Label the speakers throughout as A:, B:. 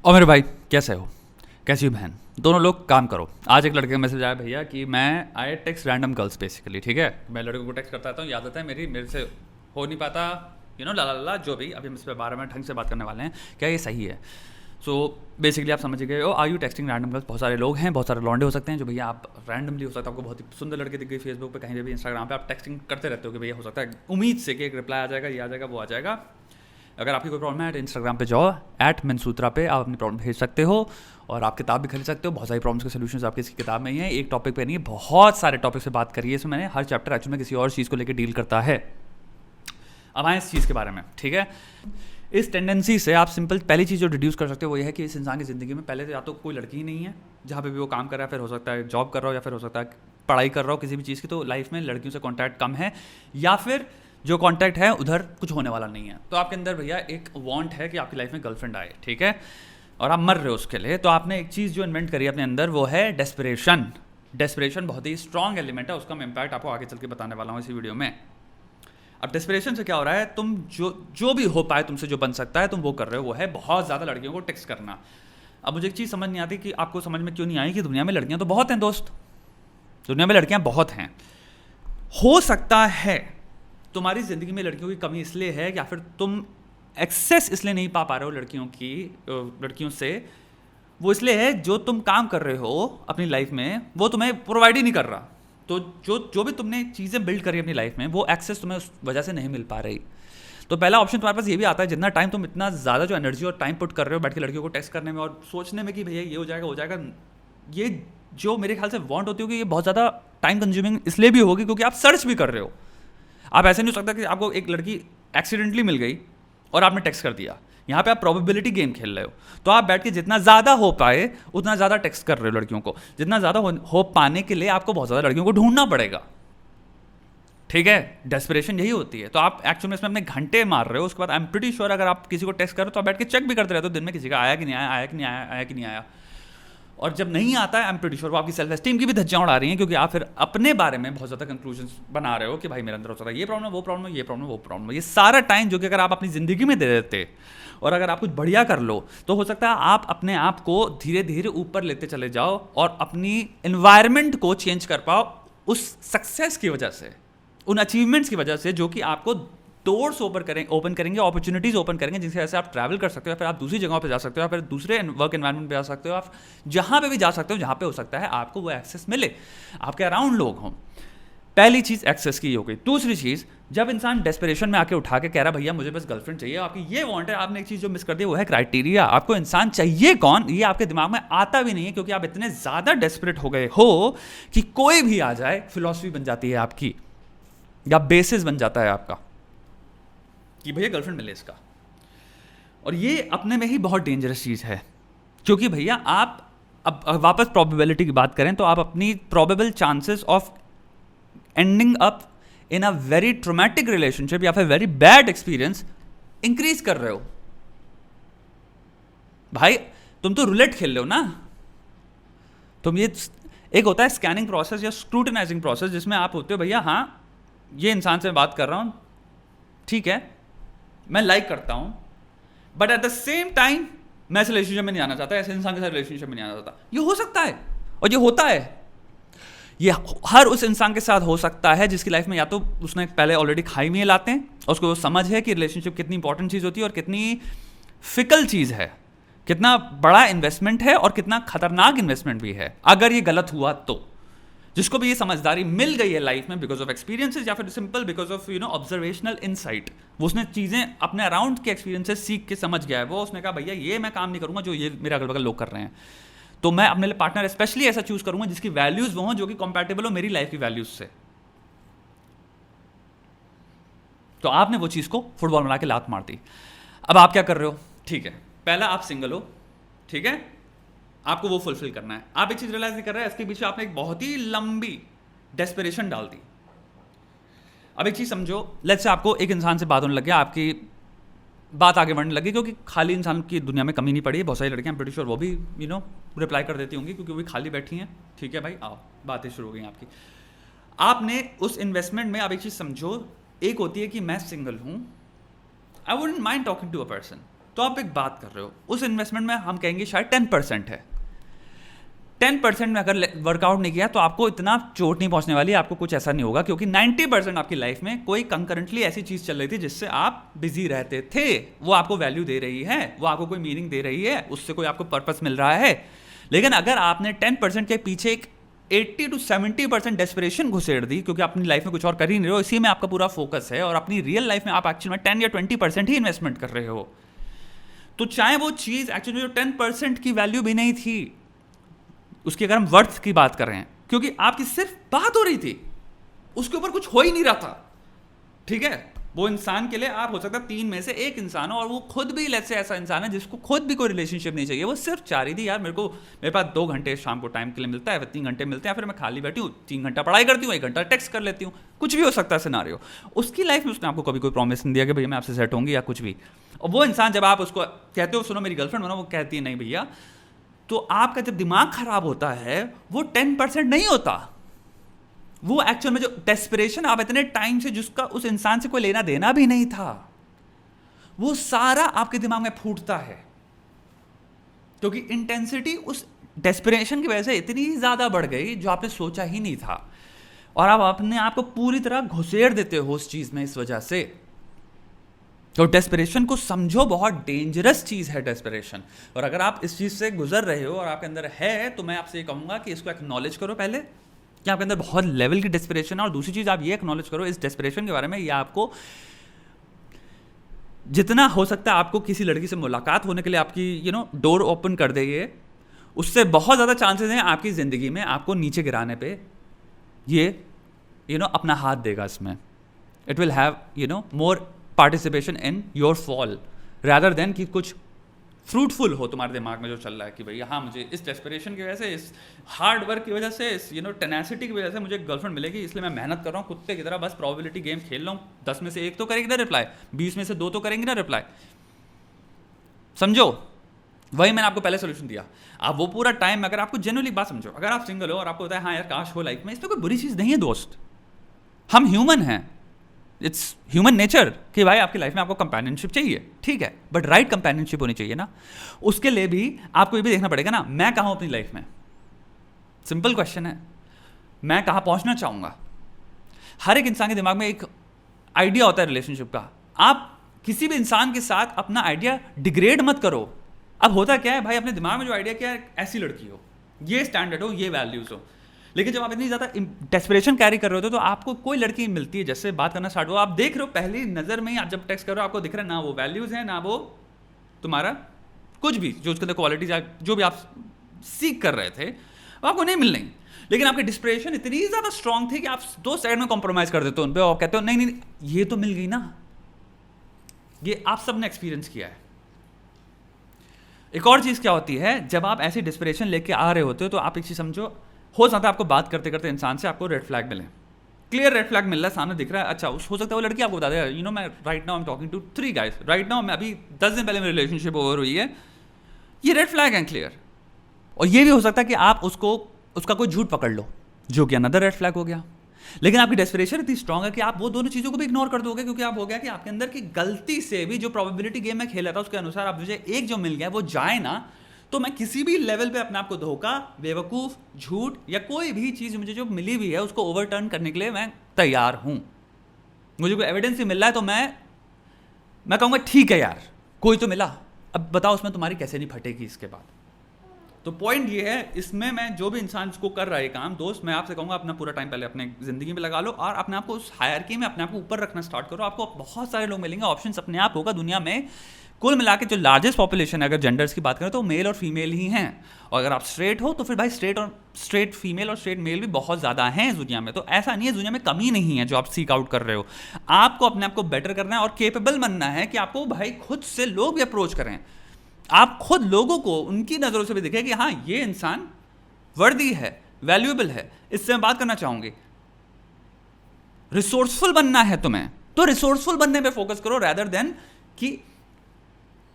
A: और मेरे भाई कैसे हो, कैसी हो बहन, दोनों लोग काम करो। आज एक लड़के का मैसेज आया भैया कि मैं I text random girls basically, ठीक है। मैं लड़कों को टेक्स्ट करता रहता हूँ, याद आता है मेरे से हो नहीं पाता, ला ला ला जो भी। अभी हम इस पर 12 मिनट ढंग से बात करने वाले हैं, क्या ये सही है? सो बेसिकली आप समझ गए हो, are you texting random girls. बहुत सारे लोग हैं, बहुत सारे लौंडे हो सकते हैं जो भैया आप रैंडमली, हो सकता है आपको बहुत ही सुंदर लड़के दिख गई फेसबुक पे, कहीं पे भी, इंस्टाग्राम पे आप टेक्सटिंग करते रहते हो कि भैया हो सकता है उम्मीद से कि एक रिप्लाई आ जाएगा, ये आ जाएगा, वो आ जाएगा। अगर आपकी कोई प्रॉब्लम है तो इंस्टाग्राम पे जाओ, @मनसूत्रा पे आप अपनी प्रॉब्लम भेज सकते हो और आप किताब भी खरीद सकते हो। बहुत सारी प्रॉब्लम्स के सॉल्यूशंस आपकी इस किताब में ही है, एक टॉपिक पे नहीं है, बहुत सारे टॉपिक से बात करी है इसमें मैंने। हर चैप्टर एक्चुअली में किसी और चीज़ को लेकर डील करता है। अब आए इस चीज़ के बारे में, ठीक है। इस टेंडेंसी से आप सिंपल पहली चीज़ जो डिड्यूस कर सकते हो वो ये है कि इस इंसान की ज़िंदगी में पहले तो या तो कोई लड़की ही नहीं है जहाँ पे भी वो काम कर रहा है, फिर हो सकता है जॉब कर रहा हो, या फिर हो सकता है पढ़ाई कर रहा हो किसी भी चीज़ की, तो लाइफ में लड़कियों से कॉन्टैक्ट कम है, या फिर जो कॉन्टैक्ट है उधर कुछ होने वाला नहीं है। तो आपके अंदर भैया एक वांट है कि आपकी लाइफ में गर्लफ्रेंड आए, ठीक है, और आप मर रहे हो उसके लिए। तो आपने एक चीज़ जो इन्वेंट करी है अपने अंदर, वो है डेस्परेशन। डेस्परेशन बहुत ही स्ट्रॉन्ग एलिमेंट है, उसका मैं इम्पैक्ट आपको आगे चल के बताने वाला हूँ इसी वीडियो में। अब डेस्परेशन से क्या हो रहा है, तुम जो भी हो पाए तुमसे जो बन सकता है तुम वो कर रहे हो, वो है बहुत ज़्यादा लड़कियों को टेक्स्ट करना। अब मुझे एक चीज़ समझ नहीं आती कि आपको समझ में क्यों नहीं आई कि दुनिया में लड़कियां तो बहुत हैं दोस्त, दुनिया में लड़कियां बहुत हैं। हो सकता है तुम्हारी ज़िंदगी में लड़कियों की कमी इसलिए है, या फिर तुम एक्सेस इसलिए नहीं पा रहे हो लड़कियों से, वो इसलिए है जो तुम काम कर रहे हो अपनी लाइफ में वो तुम्हें प्रोवाइड ही नहीं कर रहा। तो जो भी तुमने चीज़ें बिल्ड करी अपनी लाइफ में, वो एक्सेस तुम्हें उस वजह से नहीं मिल पा रही। तो पहला ऑप्शन तुम्हारे पास ये भी आता है, जितना टाइम तुम इतना ज़्यादा जो एनर्जी और टाइम पुट कर रहे हो बैठ के लड़कियों को टेक्स्ट करने में और सोचने में कि भैया ये हो जाएगा, ये जो मेरे ख्याल से वांट होती होगी, ये बहुत ज़्यादा टाइम कंज्यूमिंग इसलिए भी होगी क्योंकि आप सर्च भी कर रहे हो। आप ऐसे नहीं हो सकता कि आपको एक लड़की एक्सीडेंटली मिल गई और आपने टेक्स्ट कर दिया। यहाँ पे आप प्रोबेबिलिटी गेम खेल रहे हो, तो आप बैठ के जितना ज़्यादा हो पाए उतना ज़्यादा टेक्स्ट कर रहे हो लड़कियों को। जितना ज़्यादा हो पाने के लिए आपको बहुत ज़्यादा लड़कियों को ढूंढना पड़ेगा, ठीक है। डेस्परेशन यही होती है। तो आप एक्चुअली में इसमें अपने घंटे मार रहे हो। उसके बाद आई एम प्रीटी श्योर अगर आप किसी को टेक्स्ट करो तो आप बैठ के चेक भी करते रहते हो दिन में किसी का आया कि नहीं आया, आया कि नहीं आया, आया कि नहीं आया। और जब नहीं आता है, आई एम प्रीटी श्योर वो आपकी सेल्फ एस्टीम की भी धज्जियां उड़ा रही हैं, क्योंकि आप फिर अपने बारे में बहुत ज़्यादा कंक्लूजन्स बना रहे हो कि भाई मेरे अंदर हो सकता है ये प्रॉब्लम, वो प्रॉब्लम, ये प्रॉब्लम, वो प्रॉब्लम। ये सारा टाइम जो कि अगर आप अपनी ज़िंदगी में दे देते और अगर आप कुछ बढ़िया कर लो तो हो सकता है आप अपने आप को धीरे धीरे ऊपर लेते चले जाओ और अपनी एनवायरनमेंट को चेंज कर पाओ उस सक्सेस की वजह से, उन अचीवमेंट्स की वजह से, जो कि आपको डोर्स ओपन करेंगे, अपॉर्चुनिटीज़ ओपन करेंगे, जिसकी वजह से आप ट्रैवल कर सकते हो, या फिर आप दूसरी जगहों पे जा सकते हो, या फिर दूसरे वर्क एनवायरनमेंट पे जा सकते हो, आप जहाँ पे भी जा सकते हो जहाँ पे हो सकता है आपको वो एक्सेस मिले, आपके अराउंड लोग हों। पहली चीज़ एक्सेस की हो गई। दूसरी चीज़, जब इंसान डेस्परेशन में आके उठा के कह रहा भैया मुझे बस गर्लफ्रेंड चाहिए, आपकी ये वांट है, आपने एक चीज़ जो मिस कर दी वो है क्राइटेरिया। आपको इंसान चाहिए कौन, ये आपके दिमाग में आता भी नहीं है, क्योंकि आप इतने ज़्यादा डेस्परेट हो गए हो कि कोई भी आ जाए फिलॉसफी बन जाती है आपकी, या बेसिस बन जाता है आपका कि भैया गर्लफ्रेंड मिले इसका। और ये अपने में ही बहुत डेंजरस चीज़ है, क्योंकि भैया आप अब वापस प्रोबेबिलिटी की बात करें तो आप अपनी probable chances of ending up in a very traumatic relationship या फिर वेरी बैड एक्सपीरियंस इंक्रीज कर रहे हो। भाई तुम तो रूलेट खेल रहे हो ना। तुम ये एक होता है स्कैनिंग प्रोसेस या स्क्रूटिनाइजिंग प्रोसेस, जिसमें आप होते हो भैया हाँ ये इंसान से बात कर रहा हूँ, ठीक है, मैं लाइक करता हूं, but at the same time मैं इस रिलेशनशिप में नहीं आना चाहता, ऐसे इंसान के साथ रिलेशनशिप में नहीं आना चाहता। ये हो सकता है और ये होता है। ये हर उस इंसान के साथ हो सकता है जिसकी लाइफ में या तो उसने पहले ऑलरेडी खाई में लाते हैं और उसको समझ है कि रिलेशनशिप कितनी इंपॉर्टेंट चीज़ होती है और कितनी फिकल चीज़ है, कितना बड़ा इन्वेस्टमेंट है और कितना खतरनाक इन्वेस्टमेंट भी है अगर ये गलत हुआ तो। जिसको भी ये समझदारी मिल गई है लाइफ में बिकॉज ऑफ एक्सपीरियंसेस या फिर simple because of observational insight, वो उसने चीज़ें अपने अराउंड के एक्सपीरियंसेस सीख के समझ गया है, वो उसने कहा भैया ये मैं काम नहीं करूंगा जो ये मेरे अगल बगल लोग कर रहे हैं, तो मैं अपने लिए पार्टनर स्पेशली ऐसा चूज करूंगा जिसकी वैल्यूज वो हों जो कि कंपैटिबल हो मेरी लाइफ की वैल्यूज से। तो आपने वो चीज़ को फुटबॉल बना के लात मार दी। अब आप क्या कर रहे हो, ठीक है, पहला आप सिंगल हो, ठीक है, आपको वो फुलफिल करना है। आप एक चीज रियलाइज नहीं कर रहे हैं, इसके पीछे आपने एक बहुत ही लंबी डेस्परेशन डाल दी। अब एक चीज समझो, लेट्स से आपको एक इंसान से बात होने लगे, आपकी बात आगे बढ़ने लगी, क्योंकि खाली इंसान की दुनिया में कमी नहीं पड़ी है, बहुत सारी लड़कियां प्रीटी श्योर वो भी रिप्लाई कर देती होंगी क्योंकि वो भी खाली बैठी हैं, ठीक है भाई, आओ बातें शुरू हो गई आपकी। आपने उस इन्वेस्टमेंट में, आप एक चीज समझो, एक होती है कि मैं सिंगल हूं, I wouldn't mind talking to a person, तो आप एक बात कर रहे हो, उस इन्वेस्टमेंट में हम कहेंगे शायद 10% है। 10% में अगर वर्कआउट नहीं किया तो आपको इतना चोट नहीं पहुंचने वाली, आपको कुछ ऐसा नहीं होगा, क्योंकि 90% आपकी लाइफ में कोई कंकरेंटली ऐसी चीज़ चल रही थी जिससे आप बिजी रहते थे, वो आपको वैल्यू दे रही है, वो आपको कोई मीनिंग दे रही है, उससे कोई आपको पर्पस मिल रहा है। लेकिन अगर आपने 10% के पीछे एक 80 to 70% डेस्परेशन घुसेड़ दी, क्योंकि अपनी लाइफ में कुछ और कर ही नहीं रहे हो, इसी में आपका पूरा फोकस है, और अपनी रियल लाइफ में आप एक्चुअली में 10 या 20% ही इन्वेस्टमेंट कर रहे हो, तो चाहे वो चीज़ एक्चुअली जो 10% की वैल्यू भी नहीं थी, उसकी अगर हम वर्थ की बात कर रहे हैं, क्योंकि आपकी सिर्फ बात हो रही थी, उसके ऊपर कुछ हो ही नहीं रहा था, ठीक है। वो इंसान के लिए आप हो सकता है 3 में से 1 इंसान हो, और वो खुद भी लेट्स से ऐसा इंसान है जिसको खुद भी कोई रिलेशनशिप नहीं चाहिए, वो सिर्फ चाह रही थी यार मेरे पास 2 घंटे शाम को टाइम के लिए मिलता है, फिर 3 घंटे मिलते हैं, फिर मैं खाली बैठी हूँ, 3 घंटा पढ़ाई करती हूँ, 1 घंटा टेक्स्ट कर लेती हूँ, कुछ भी हो सकता है सिनारियो। उसकी लाइफ में उसने आपको कभी कोई प्रॉमिस नहीं दिया कि भैया मैं आपसे सेट होंगी या कुछ भी, और वो इंसान जब आप उसको कहते हो सुनो मेरी गर्लफ्रेंड बनो, वो कहती है नहीं भैया, तो आपका जब दिमाग खराब होता है वो 10% नहीं होता, वो एक्चुअल में जो डेस्परेशन आप इतने टाइम से जिसका उस इंसान से कोई लेना देना भी नहीं था, वो सारा आपके दिमाग में फूटता है, क्योंकि इंटेंसिटी उस डेस्परेशन की वजह से इतनी ज्यादा बढ़ गई जो आपने सोचा ही नहीं था, और आप अपने आप को पूरी तरह घुसेड़ देते हो उस चीज में इस वजह से। तो डेस्परेशन को समझो, बहुत डेंजरस चीज़ है डेस्परेशन, और अगर आप इस चीज़ से गुजर रहे हो और आपके अंदर है, तो मैं आपसे ये कहूँगा कि इसको एक्नॉलेज करो पहले कि आपके अंदर बहुत लेवल की डेस्परेशन है, और दूसरी चीज़ आप ये एक्नॉलेज करो इस डेस्परेशन के बारे में, ये आपको जितना हो सकता है आपको किसी लड़की से मुलाकात होने के लिए आपकी डोर ओपन कर देगी, उससे बहुत ज़्यादा चांसेस हैं आपकी ज़िंदगी में आपको नीचे गिराने पे ये अपना हाथ देगा इसमें। It will have more participation in your fall rather than कि कुछ फ्रूटफुल हो तुम्हारे दिमाग में जो चल रहा है कि भैया हाँ मुझे इस डेस्परेशन की वजह से, इस हार्ड वर्क की वजह से, इस टेनेसिटी की वजह से मुझे गर्लफ्रेंड मिलेगी, इसलिए मैं मेहनत कर रहा हूँ कुत्ते की तरह, बस प्रोबेबिलिटी गेम खेल रहा हूँ, 10 में से 1 तो करेंगे ना रिप्लाई, 20 में से 2 तो करेंगे ना रिप्लाई, समझो। वही मैंने आपको पहले सोल्यूशन दिया। आप वो पूरा टाइम, अगर आपको जेन्युइनली बात समझो, अगर आप सिंगल हो और आपको होता है हाँ यार काश हो लाइफ में, इसमें कोई बुरी चीज़ नहीं है दोस्त, हम ह्यूमन हैं, इट्स ह्यूमन नेचर कि भाई आपकी लाइफ में आपको कंपेनियनशिप चाहिए, ठीक है, बट राइट कंपेनियनशिप होनी चाहिए ना। उसके लिए भी आपको ये भी देखना पड़ेगा ना, मैं कहाँ हूँ अपनी लाइफ में, सिंपल क्वेश्चन है, मैं कहाँ पहुँचना चाहूँगा। हर एक इंसान के दिमाग में एक आइडिया होता है रिलेशनशिप का, आप किसी भी इंसान के साथ अपना आइडिया डिग्रेड मत करो। अब होता क्या है भाई, अपने दिमाग में जो आइडिया क्या है, ऐसी लड़की हो, ये स्टैंडर्ड हो, ये वैल्यूज हो, लेकिन जब आप इतनी ज़्यादा डेस्परेशन कैरी कर रहे होते हो तो आपको कोई लड़की मिलती है जैसे बात करना स्टार्ट हो, आप देख रहे हो पहली नज़र में ही, आप जब टेक्स्ट कर रहे हो आपको दिख रहा है ना वो वैल्यूज़ हैं ना वो तुम्हारा कुछ भी जो उसके अंदर क्वालिटीज जो भी आप सीख कर रहे थे वो आपको नहीं मिल रही, लेकिन आपकी डिस्परेशन इतनी ज़्यादा स्ट्रांग थी कि आप 2 साइड में कॉम्प्रोमाइज़ कर देते हो उन पर और कहते हो नहीं नहीं ये तो मिल गई ना। ये आप सब ने एक्सपीरियंस किया है। एक और चीज़ क्या होती है, जब आप ऐसी डिस्परेशन लेके आ रहे होते हो तो आप एक चीज़ समझो, हो सकता है आपको बात करते करते इंसान से आपको रेड फ्लैग मिले, क्लियर रेड फ्लैग मिल रहा है, सामने दिख रहा है, अच्छा हो सकता है वो लड़की आपको बता दे मैं right now I am talking to 3 guys, right now मैं अभी 10 दिन पहले मेरी रिलेशनशिप ओवर हुई है, ये रेड फ्लैग है क्लियर। और ये भी हो सकता है कि आप उसका कोई झूठ पकड़ लो जो कि अनदर रेड फ्लैग हो गया, लेकिन आपकी डेस्परेशन इतनी स्ट्रांग है कि आप वो दोनों चीज़ों को भी इग्नोर कर दोगे, क्योंकि आप हो गया कि आपके अंदर की गलती से भी जो प्रोबेबिलिटी गेम में खेला था उसके अनुसार आप मुझे एक जो मिल गया वो जाए ना, तो मैं किसी भी लेवल पे अपने आप को धोखा, बेवकूफ़, झूठ या कोई भी चीज़ मुझे जो मिली हुई है उसको ओवरटर्न करने के लिए मैं तैयार हूँ। मुझे कोई एविडेंस ही मिल रहा है तो मैं कहूँगा ठीक है यार कोई तो मिला, अब बताओ उसमें तुम्हारी कैसे नहीं फटेगी इसके बाद। तो पॉइंट ये है, इसमें मैं जो भी इंसान को कर रहा है काम, दोस्त मैं आपसे कहूँगा अपना पूरा टाइम पहले अपने ज़िंदगी में लगा लो और अपने आप को उस हायरकी में अपने आप को ऊपर रखना स्टार्ट करो। आपको बहुत सारे लोग मिलेंगे, ऑप्शंस अपने आप होगा दुनिया में। कुल मिला के जो लार्जेस्ट पॉपुलेशन है अगर जेंडर्स की बात करें तो मेल और फीमेल ही हैं, और अगर आप स्ट्रेट हो तो फिर भाई स्ट्रेट फीमेल और स्ट्रेट मेल भी बहुत ज़्यादा हैं इस दुनिया में। तो ऐसा नहीं है दुनिया में कमी नहीं है जो आप सीक आउट कर रहे हो। आपको अपने आप को बेटर करना है और केपेबल बनना है कि आपको भाई खुद से लोग भी अप्रोच करें, आप खुद लोगों को उनकी नज़रों से भी दिखे कि हाँ ये इंसान वर्दी है, वैल्यूएबल है, इससे मैं बात करना चाहूँगी। रिसोर्सफुल बनना है तुम्हें तो रिसोर्सफुल बनने पे फोकस करो रैदर देन कि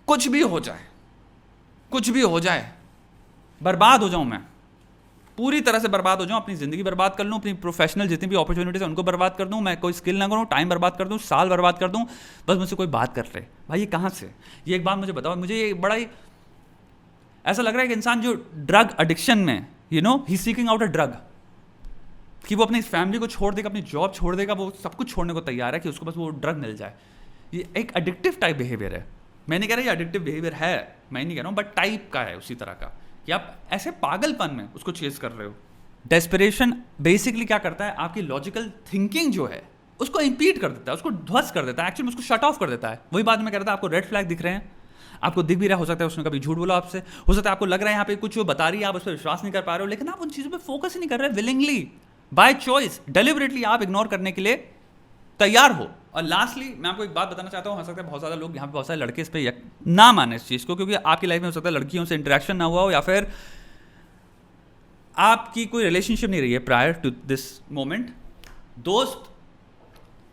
A: कुछ भी हो जाए, कुछ भी हो जाए, बर्बाद हो जाऊं मैं, पूरी तरह से बर्बाद हो जाऊँ, अपनी ज़िंदगी बर्बाद कर लूँ, अपनी प्रोफेशनल जितनी भी अपॉर्चुनिटीज़ है उनको बर्बाद कर दूँ, मैं कोई स्किल ना करूँ, टाइम बर्बाद कर दूँ, साल बर्बाद कर दूँ, बस मुझसे कोई बात कर ले। भाई ये कहाँ से? ये एक बात मुझे बताओ, मुझे ये बड़ा ही ऐसा लग रहा है कि इंसान जो ड्रग एडिक्शन में, ही सीकिंग आउट अ ड्रग, कि वो अपनी फैमिली को छोड़ देगा, अपनी जॉब छोड़ देगा, वो सब कुछ छोड़ने को तैयार है कि उसको बस वो ड्रग मिल जाए। ये एक एडिक्टिव टाइप बिहेवियर है। मैं नहीं कह रहा ये एडिक्टिव बिहेवियर है, मैं नहीं कह रहा हूँ, बट टाइप का है उसी तरह का, कि आप ऐसे पागलपन में उसको चेस कर रहे हो। डेस्परेशन बेसिकली क्या करता है, आपकी लॉजिकल थिंकिंग जो है उसको इम्पीड कर देता है, उसको ध्वस्त कर देता है, एक्चुअली उसको शट ऑफ कर देता है। वही बात मैं कह रहा था, आपको रेड फ्लैग दिख रहे हैं, आपको दिख भी रहा, हो सकता है उसने कभी झूठ बोला आपसे, हो सकता है आपको लग रहा है यहाँ पे कुछ वो बता रही है, आप उस पर विश्वास नहीं कर पा रहे हो, लेकिन आप उन चीज़ों पर फोकस ही नहीं कर रहे, विलिंगली, बाय चॉइस, डेलिबरेटली आप इग्नोर करने के लिए तैयार हो। और लास्टली मैं आपको एक बात बताना चाहता हूँ, हो सकता है बहुत ज़्यादा लोग यहाँ पे, बहुत सारे लड़के इस पर ना माने इस चीज़ को, क्योंकि आपकी लाइफ में हो सकता है लड़कियों से इंटरेक्शन ना हुआ हो, या फिर आपकी कोई रिलेशनशिप नहीं रही है प्रायर टू दिस मोमेंट। दोस्त,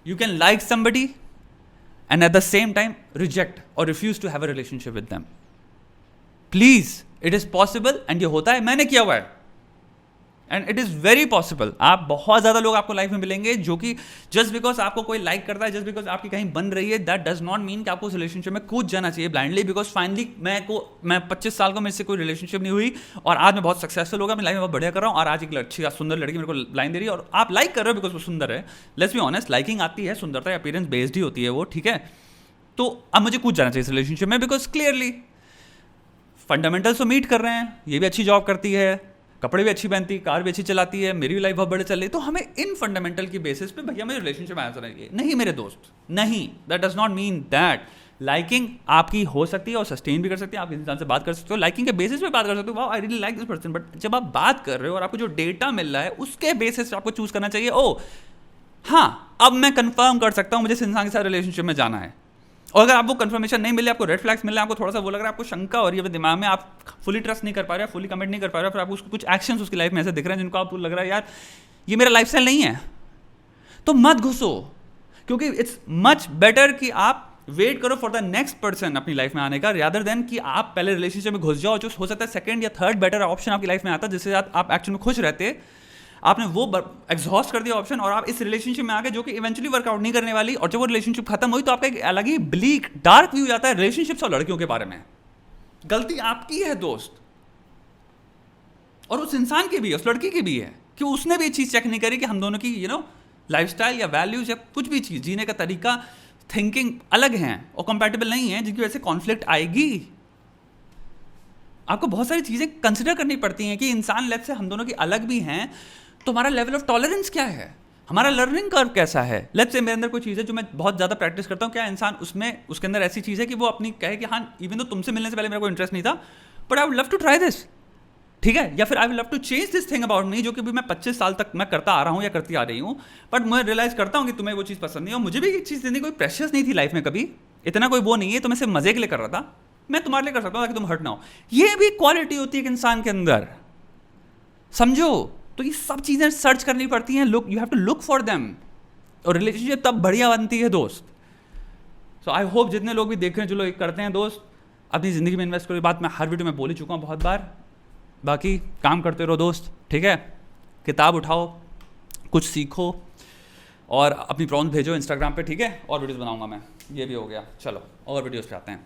A: you can like somebody and at the same time reject or refuse to have a relationship with them. Please, it is possible, and ये होता है, मैंने किया हुआ है, and it is very possible. आप बहुत ज़्यादा लोग आपको लाइफ में मिलेंगे जो कि just because आपको कोई लाइक करता है, just because आपकी कहीं बन रही है, that does not mean कि आपको उस रिलेशनशिप में कूद जाना चाहिए blindly, because finally मैं 25 साल को मेरे से कोई रिलेशनशिप नहीं हुई और आज मैं बहुत सक्सेसफुल हो गया, अपनी लाइफ में बहुत बढ़िया कर रहा हूँ, और आज एक अच्छी सुंदर लड़की मेरे को लाइन दे रही है और आप लाइक कर रहे हो बिकॉज वो सुंदर है। लेट्स बी ऑनेस्ट, लाइकिंग आती है, सुंदरता अपीयरेंस बेस्ड ही होती है वो, ठीक है। तो अब मुझे कूद जाना चाहिए इस रिलेशनशिप में, बिकॉज क्लियरली फंडामेंटल्स तो मीट कर रहे हैं, ये भी अच्छी जॉब करती है, कपड़े भी अच्छी पहनती है, कार भी अच्छी चलाती है, मेरी भी लाइफ बहुत बड़े चल रही है, तो हमें इन फंडामेंटल की बेसिस पे भैया मेरे रिलेशनशिप में आना चाहिए। नहीं मेरे दोस्त, नहीं, that does not mean that liking आपकी हो सकती है और सस्टेन भी कर सकती है, आप इंसान से बात कर सकते हो, लाइकिंग के बेसिस पे बात कर सकते हो, wow I really like this person, but जब आप बात कर रहे हो और आपको जो डेटा मिल रहा है उसके बेसिस पे आपको चूज करना चाहिए। ओ हाँ, अब मैं कंफर्म कर सकता हूँ मुझे इस इंसान के साथ रिलेशनशिप में जाना है। और अगर आपको कंफर्मेशन नहीं मिले, आपको रेड फ्लैग्स मिल रहे हैं, आपको थोड़ा सा वो लग रहा है, आपको शंका हो रही है दिमाग में, आप फुली ट्रस्ट नहीं कर पा रहे हैं, फुली कमिट नहीं कर पा रहे हैं, फिर आपको कुछ एक्शंस उसकी लाइफ में ऐसे दिख रहे हैं जिनको आपको लग रहा है यार ये मेरा लाइफस्टाइल नहीं है, तो मत घुसो, क्योंकि इट्स मच बेटर कि आप वेट करो फॉर द नेक्स्ट पर्सन अपनी लाइफ में आने का, रादर देन कि आप पहले रिलेशनशिप में घुस जाओ, जो हो सकता है सेकंड या थर्ड बेटर ऑप्शन आपकी लाइफ में आता है, जिससे आप एक्चुअली में खुश रहते, आपने वो एग्जॉस्ट कर दिया ऑप्शन और आप इस रिलेशनशिप में आ गए जो कि इवेंचुअली वर्कआउट नहीं करने वाली, और जब वो रिलेशनशिप खत्म हुई तो आपका एक अलग ही ब्लीक डार्क व्यू आता है रिलेशनशिप्स और लड़कियों के बारे में। गलती आपकी है दोस्त, और उस इंसान की भी है, उस लड़की की भी है, कि उसने भी ये चीज़ चेक नहीं करी कि हम दोनों की लाइफस्टाइल या वैल्यूज या कुछ भी चीज़ जीने का तरीका, थिंकिंग अलग हैं और कंपैटिबल नहीं है, जिनकी वजह से कॉन्फ्लिक्ट आएगी। आपको बहुत सारी चीज़ें कंसिडर करनी पड़ती हैं कि इंसान लेफ्ट से हम दोनों की अलग भी हैं, तो हमारा लेवल ऑफ टॉलरेंस क्या है, हमारा लर्निंग कर्व कैसा है। लेट्स से मेरे अंदर कोई चीज़ है जो मैं बहुत ज़्यादा प्रैक्टिस करता हूँ, क्या इंसान उसमें उसके अंदर ऐसी चीज़ है कि वो अपनी कहे कि हाँ इवन तो तुमसे मिलने से पहले मेरा कोई इंटरेस्ट नहीं था, but I would love to try this, ठीक है, या फिर I would love to change this thing about me, जो कि भी मैं 25 साल तक मैं करता आ रहा हूँ या करती आ रही हूँ, बट मैं रियलाइज़ करता हूँ कि तुम्हें वो चीज़ पसंद नहीं है, और मुझे भी ये चीज़ देने कोई प्रेशर्स नहीं थी लाइफ में, कभी इतना कोई वो नहीं है, तो मैं सिर्फ मजे के लिए कर रहा था, मैं तुम्हारे लिए कर सकता हूँ ताकि तुम हर्ट ना हो। ये भी क्वालिटी होती है एक इंसान के अंदर, समझो। तो ये सब चीज़ें सर्च करनी पड़ती हैं, look, you have to look for them, और रिलेशनशिप तब बढ़िया बनती है दोस्त। सो आई होप जितने लोग भी देख रहे हैं, जो लोग करते हैं दोस्त, अपनी ज़िंदगी में इन्वेस्ट करो। बात मैं हर वीडियो में बोल ही चुका हूँ बहुत बार। बाकी काम करते रहो दोस्त, ठीक है, किताब उठाओ, कुछ सीखो, और अपनी प्रॉब्लम भेजो इंस्टाग्राम पे, ठीक है, और वीडियोस बनाऊंगा मैं। ये भी हो गया, चलो और वीडियोस पे आते हैं।